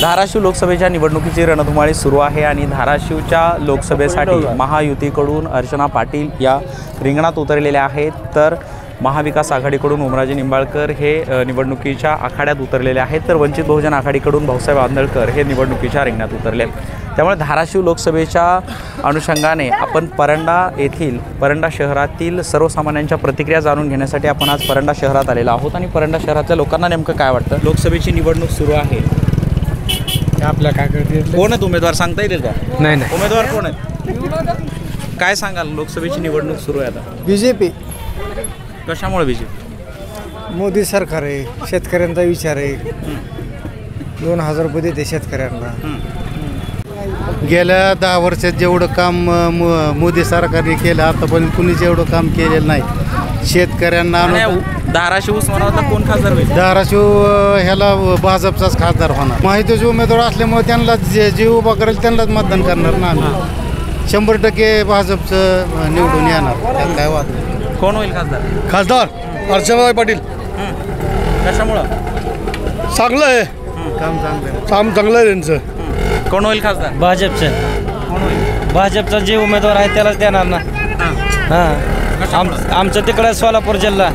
धाराशिव लोकसभेच्या निवडणुकीची रणधुमाळी सुरू आहे आणि धाराशिवच्या लोकसभेसाठी महायुतीकडून अर्चना पाटील या रिंगणात उतरलेल्या आहेत, तर महाविकास आघाडीकडून ओमराजे निंबाळकर हे निवडणुकीच्या आखाड्यात उतरलेले आहेत, तर वंचित बहुजन आघाडीकडून भाऊसाहेब आंदळकर हे निवडणुकीच्या रिंगणात उतरले। त्यामुळे धाराशिव लोकसभेच्या अनुषंगाने आपण परंडा शहरातील सर्वसामान्यांच्या प्रतिक्रिया जाणून घेण्यासाठी आपण आज परंडा शहरात आलेलो आहोत आणि परंडा शहरातल्या लोकांना नेमकं काय वाटतं। लोकसभेची निवडणूक सुरू आहे, आपल्या काय करते कोण आहेत उमेदवार सांगता येईल का? नाही नाही उमेदवार कोण आहेत काय सांगाल? लोकसभेची निवडणूक सुरू आहे आता। बीजेपी। कशामुळे बीजेपी? मोदी सरकार आहे, शेतकऱ्यांचा विचार आहे, 2000 रुपये देते शेतकऱ्यांना। गेल्या 10 वर्षात जेवढं काम मोदी सरकारने केलं आतापर्यंत कुणीच एवढं काम केलेलं नाही। शेतकऱ्यांना धाराशिव उस्मानाबादला कोण खासदार होईल? धाराशिव ह्याला भाजपचाच खासदार होणार। माहितीचे उमेदवार असल्यामुळे त्यांना जे उभा करेल त्यांनाच मतदान करणार ना आम्ही। 100% भाजपचं निवडून येणार, त्यात काय वाद नाही। कोण होईल खासदार? खासदार अर्चनाताई पाटील। कशामुळं? चांगलं आहे काम चांगलं आहे, काम चांगलं आहे त्यांचं। कोण होईल खासदार? भाजपचं। कोण होईल? भाजपचा जे उमेदवार आहे त्यालाच देणार ना। हां आमचं तिकडं सोलापूर जिल्हा।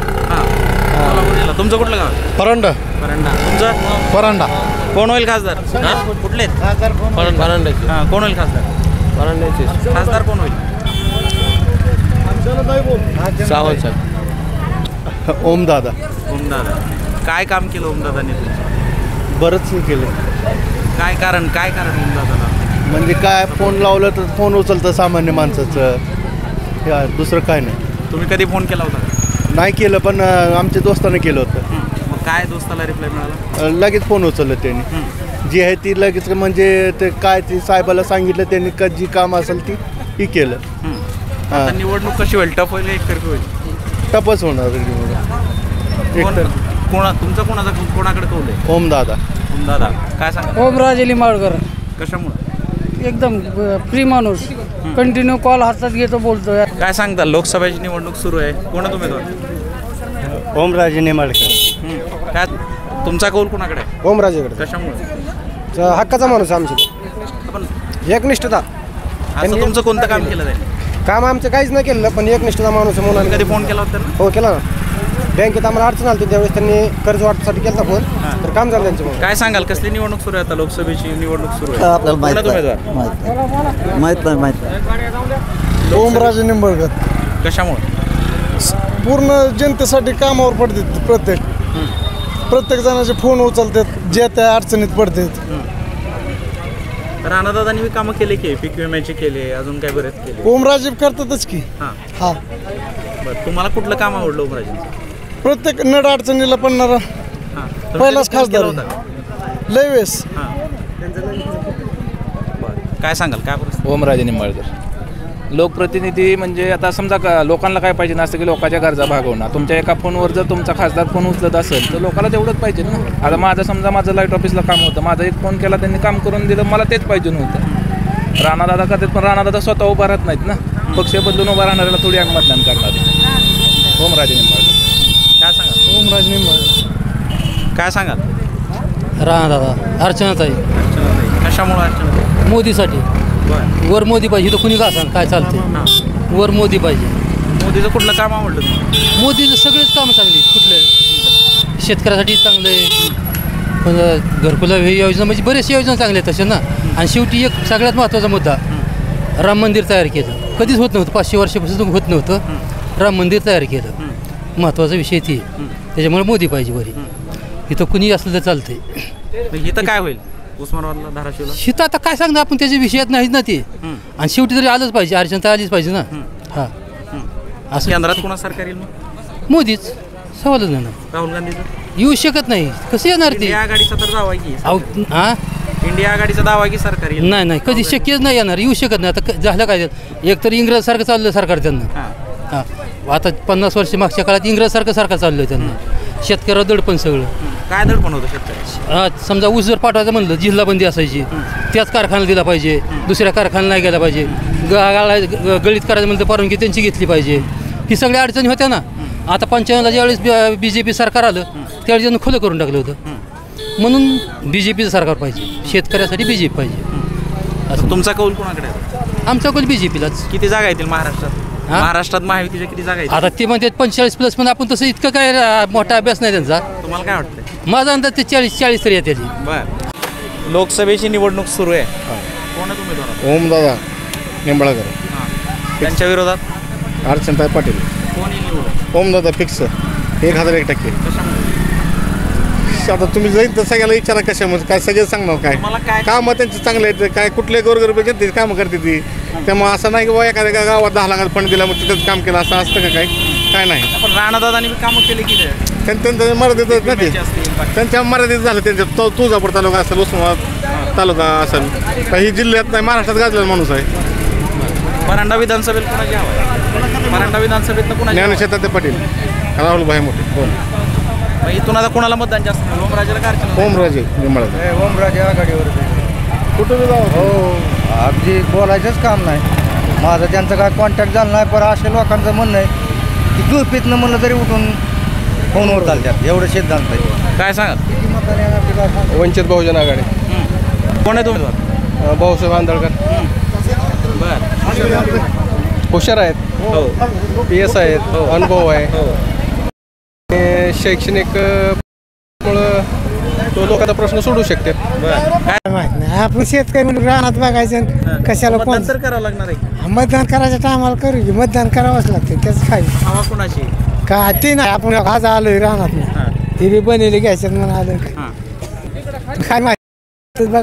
तुमचं कुठलं गाव? परंडा। परंडा। तुमचं? परांडा। कोण होईल खासदार? कुठले परांडा कोण होईल खासदार? परांड्याचे खासदार कोण होईल? सावंत साहेब। ओमदादा। ओमदादा। काय काम केलं ओमदादांनी? बरंच केलं। काय कारण ओमदादाला? म्हणजे काय फोन लावलं तर फोन उचलतं सामान्य माणसाचं, दुसरं काय नाही। तुम्ही कधी फोन केला होता? नाही केलं, पण आमच्या दोस्तानं केलं होतं। मग काय दोस्ताला रिप्लाय मिळाला? लगेच फोन उचललं त्यांनी, जी आहे ती लगेच, म्हणजे ते काय ती साहेबाला सांगितलं त्यांनी, जी काम असेल ती केलं। आता निवडणूक कशी होईल? टफ होईल एकतर्फी होईल? टपच होणार तुमचं कोणाकडे कौल आहे? ओमदादा। ओमदादा। काय सांगा? ओमराजे निंबाळकर। कशामुळे? एकदम फ्री माणूस, कंटिन्यू कॉल हातात घेतो, बोलतो। काय सांगता? लोकसभेची निवडणूक सुरू आहे, कोण आहे उमेदवार? ओमराजे निंबाळकर। काय तुमचा कौल कोणाकडे आहे? ओमराजेकडे। कशामुळे? हक्काचा माणूस आमची, पण एकनिष्ठता। असं तुमचं कोणतं काम केलं जाईल? काम आमचं काहीच नाही केलं, पण एकनिष्ठता माणूस आहे म्हणून कधी फोन केला होता ना? हो केला ना। बँकेत आम्हाला अडचण आली, त्यावेळेस त्यांनी कर्ज वाटसाठी केला फोन, तर काम झालं त्यांचं। काय सांगाल? कसली निवडणूक सुरू आहे आता? लोकसभेची निवडणूक सुरू आहे, आपल्याला कोण आहेत उमेदवार? माहित नाही। ओमराजे निंबाळकर। कशामुळे? पूर्ण जनतेसाठी कामावर पडतात, प्रत्येक जणाचे फोन उचलतात, जे त्या अडचणीत पडतात। राणादादांनी कामं केले की पीक विम्याचे केले, अजून काय बरेच केले? ओमराजे करतातच की। हा बरं, तुम्हाला कुठलं काम आवडलं ओमराजेंचं? प्रत्येक नड अडचणीला पडणारा पहिलाच खासदार लय वेळेस। काय सांगाल? काय परिस्थिती? ओमराजे निंबाळकर। लोकप्रतिनिधी म्हणजे आता समजा का लोकांना काय पाहिजे नसतं की लोकांच्या गरजा भागवणं। तुमच्या एका फोनवर जर तुमचा खासदार फोन उचलत असेल तर लोकांना तेवढंच पाहिजे ना। आता माझं लाईट ऑफिसला काम होतं, माझा एक फोन केला, त्यांनी काम करून दिलं, मला तेच पाहिजे नव्हतं। राणादादा करतात, पण राणादादा स्वतः उभा राहत नाहीत ना, पक्ष बदलून उभा राहणाऱ्याला थोडी आम्ही मतदान करणार। ओमराजे निंबाळकर। काय सांगाल? ओमराजे निंबाळकर। काय सांगाल? राणादादा। अर्चनाताई। कशामुळे अर्चना? मोदीसाठी। वर मोदी पाहिजे, तर कुणी का सांग काय चालते, वर मोदी पाहिजे। मोदीचं कुठलं काम आवडलं तुम्हाला? मोदीचं सगळेच कामं चांगली, कुठलं शेतकऱ्यासाठी चांगलं आहे, पण घरकुला ही योजना म्हणजे बरेचशा योजना चांगल्या आहेत तशा ना। आणि शेवटी एक सगळ्यात महत्त्वाचा मुद्दा, राम मंदिर तयार केलं, कधीच होत नव्हतं, 500 वर्षापासून होत नव्हतं, राम मंदिर तयार केलं, महत्त्वाचा विषय ती, त्याच्यामुळे मोदी पाहिजे बरी। इथं कुणी असलं तर चालतंय। इथं काय होईल उस्मानाबादला, धाराशिवला? शीत आता काय सांगणार आपण, त्याच्या विषयात नाहीच ना ते, आणि शेवटी तरी आलंच पाहिजे, अर्चना आलीच पाहिजे ना। हां असं केंद्रात कोणा सरकार येईल? मोदीच, सवालच नाही ना। राहुल गांधीचं येऊ शकत नाही, कसं येणार ते? इंडिया आघाडीचा तर दावा आहे की हां इंडिया आघाडीचा दावा आहे की सरकार येईल? नाही, कधी शक्यच नाही येणार, येऊ शकत नाही। आता झालं काय, एक तर इंग्रजसारखं चाललं सरकार त्यांना। हां आता 50 वर्ष मागच्या काळात इंग्रजसारखं सरकार चाललं त्यांना, शेतकऱ्यावर दडपण सगळं। काय दडपण होतं शेतकऱ्याचं? समजा ऊस जर पाठवायचं म्हणलं, जिल्हाबंदी असायची, त्याच कारखान्याला दिला पाहिजे, दुसऱ्या कारखान्याला नाही गेला पाहिजे, गळीत करायचं म्हणलं परवानगी त्यांची घेतली पाहिजे, ही सगळ्या अडचणी होत्या ना। आता 95ला ज्यावेळेस BJP सरकार आलं त्यावेळेस त्यांनी खुलं करून टाकलं होतं, म्हणून BJPचं सरकार पाहिजे, शेतकऱ्यासाठी BJP पाहिजे. असं तुमचा कौल कोणाकडे आहे? आमचा कोण BJPलाच. किती जागा येतील महाराष्ट्रात? हा? महाराष्ट्रात महायुतीच्या किती जागा येतील? आता ते म्हणतात 45+ पण आपण तसं इतकं काय मोठा अभ्यास नाही त्यांचा. तुम्हाला काय वाटतं? माझा अंदाज ते 40 तरी येते. बर, लोकसभेची निवडणूक सुरू आहे. कोण आहे उमेदवार? ओमदादा निंबाळकर. त्यांच्या विरोधात अर्चनाताई पाटील. कोणी निवडून? ओमदादा फिक्स 1001%. कशामुळे? आता तुम्ही जाईल तर सगळ्याला विचारा कशामध्ये काय सगळे सांगणार काय तुम्हाला काय कामं त्यांची चांगले आहेत काय कुठले गोरगरीब जनतेची कामं करते ती. त्यामुळे असं नाही की बाबा एखाद्या गावात 10 लाखात फंड दिला मग तिथंच काम केलं असं असतं का काय नाही. पण राणादादांनी कामं केली की नाही? त्यांच्या मर्यादित ना ते असतील, बाकी- त्यांच्या मर्यादित झालं त्यांच्या तुळजापूर तालुका असेल उस्मानाबाद तालुका असेल काही जिल्ह्यात नाही महाराष्ट्रात गाजलेला माणूस आहे. परांडा विधानसभेत कोणाची हवा आहे? परांडा विधानसभेत कोणाची हवा आहे? ज्ञानशेतात पाटील राहुल भाई मोठे. मग इथून आता कोणाला मतदान जास्त आहे? ओमराजेला का अर्चना? ओमराजे निंबाळकर. ओमराजे आघाडीवर कुठं जाऊ हो अगदी बोलायचंच काम नाही. माझं त्यांचं काय कॉन्टॅक्ट झालं नाही, पण अशा लोकांचं म्हणणं आहे की झोपेतनं म्हणलं तरी उठून फोनवर चालतात. एवढं सिद्धांत आहे. काय सांगा? वंचित बहुजन आघाडी. कोण आहे उमेदवार? भाऊसाहेब आंदळकर. बर, हुशार आहेत, हो PS आहेत, अनुभव आहे. हो. शैक्षणिक मुळे तो लोकांचा प्रश्न सोडू शकते. बर, काय माहित नाही, आपण शेतकरी म्हणून रानात बघायचं कशाला कोण मतदान तर करावं लागणार आहे. मतदान करायच्या टायमाला करू की मतदान करावंच लागतं. त्याचं काय हवा कोणाची? काय ते नाही. आपण आज आलोय रानात हां. ती बी बनवली घ्यायच्यात म्हणून आलं हां. काय माहिती बघा.